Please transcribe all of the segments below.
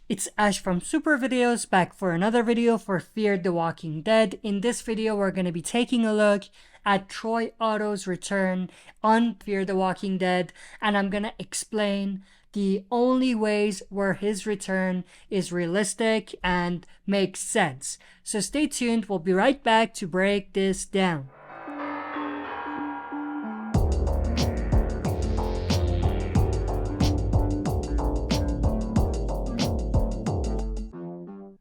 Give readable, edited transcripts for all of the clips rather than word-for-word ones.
It's Ash from SuperVideos back for another video for Fear the Walking Dead. In this video, we're going to be taking a look at Troy Otto's return on Fear the Walking Dead, and I'm going to explain the only ways where his return is realistic and makes sense. So stay tuned, we'll be right back to break this down.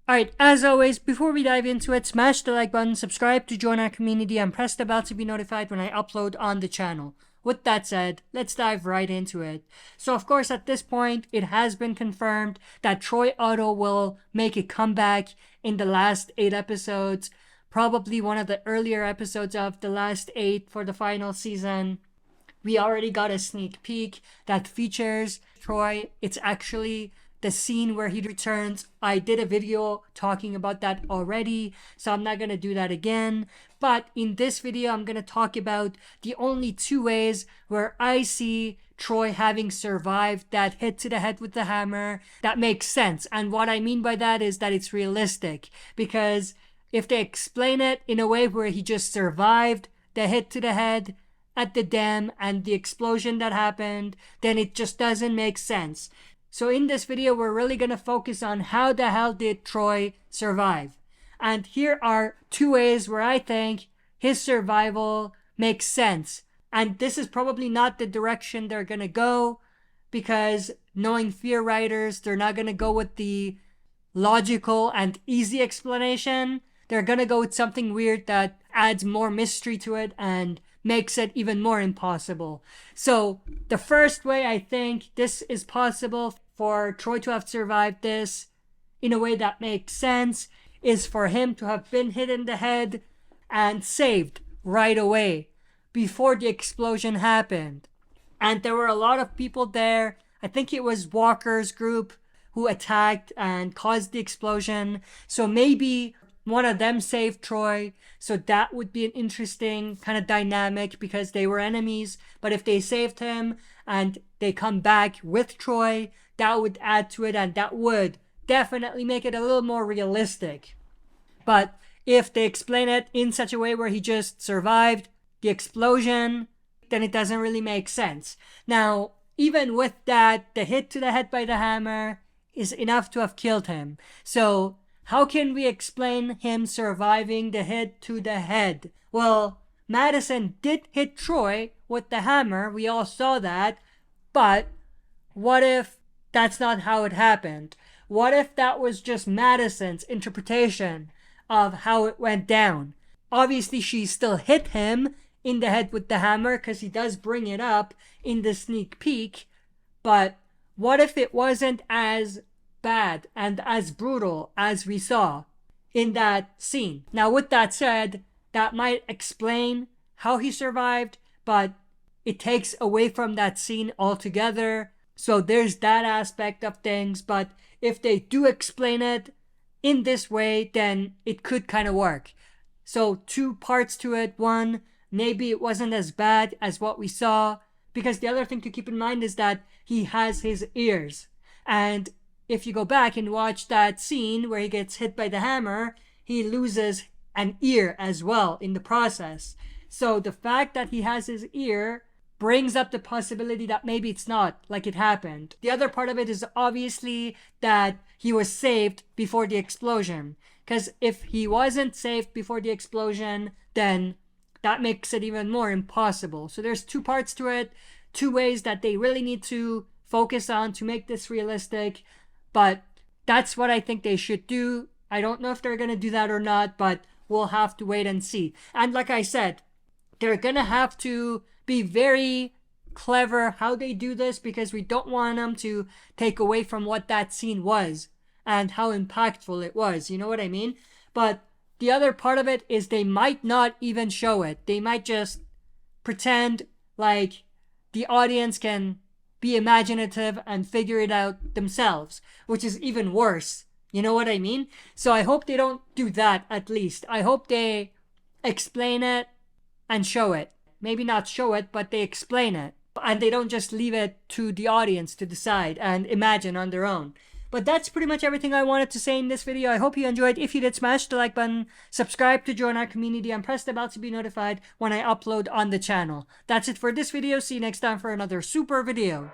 Alright, as always, before we dive into it, smash the like button, subscribe to join our community, and press the bell to be notified when I upload on the channel. With that said, let's dive right into it. So of course, at this point, it has been confirmed that Troy Otto will make a comeback in the last 8 episodes, probably one of the earlier episodes of the last 8 for the final season. We already got a sneak peek that features Troy. It's actually the scene where he returns. I did a video talking about that already, so I'm not going to do that again. But in this video, I'm going to talk about the only 2 ways where I see Troy having survived that hit to the head with the hammer that makes sense. And what I mean by that is that it's realistic. Because if they explain it in a way where he just survived the hit to the head at the dam and the explosion that happened, then it just doesn't make sense. So in this video, we're really going to focus on how the hell did Troy survive. And here are 2 ways where I think his survival makes sense. And this is probably not the direction they're going to go, because knowing Fear writers, they're not going to go with the logical and easy explanation. They're going to go with something weird that adds more mystery to it and makes it even more impossible. So the first way I think this is possible for Troy to have survived this in a way that makes sense is for him to have been hit in the head and saved right away before the explosion happened. And there were a lot of people there. I think it was Walker's group who attacked and caused the explosion. So maybe one of them saved Troy. So that would be an interesting kind of dynamic because they were enemies. But if they saved him and they come back with Troy, that would add to it, and that would definitely make it a little more realistic. But if they explain it in such a way where he just survived the explosion, then it doesn't really make sense. Now, even with that, the hit to the head by the hammer is enough to have killed him. So how can we explain him surviving the hit to the head? Well, Madison did hit Troy with the hammer. We all saw that. But what if that's not how it happened? What if that was just Madison's interpretation of how it went down? Obviously, she still hit him in the head with the hammer because he does bring it up in the sneak peek. But what if it wasn't as bad and as brutal as we saw in that scene? Now, with that said, that might explain how he survived, but it takes away from that scene altogether. So there's that aspect of things. But if they do explain it in this way, then it could kind of work. So 2 parts to it. 1, maybe it wasn't as bad as what we saw, because the other thing to keep in mind is that he has his ears. And if you go back and watch that scene where he gets hit by the hammer, he loses an ear as well in the process. So the fact that he has his ear brings up the possibility that maybe it's not like it happened. The other part of it is obviously that he was saved before the explosion. Because if he wasn't saved before the explosion, then that makes it even more impossible. So there's 2 parts to it, 2 ways that they really need to focus on to make this realistic. But that's what I think they should do. I don't know if they're going to do that or not, but we'll have to wait and see. And like I said, they're going to have to be very clever how they do this, because we don't want them to take away from what that scene was and how impactful it was. You know what I mean? But the other part of it is they might not even show it. They might just pretend like the audience can be imaginative and figure it out themselves, which is even worse. You know what I mean? So I hope they don't do that, at least. I hope they explain it and show it. Maybe not show it, but they explain it. And they don't just leave it to the audience to decide and imagine on their own. But that's pretty much everything I wanted to say in this video. I hope you enjoyed. If you did, smash the like button, subscribe to join our community, and press the bell to be notified when I upload on the channel. That's it for this video. See you next time for another super video.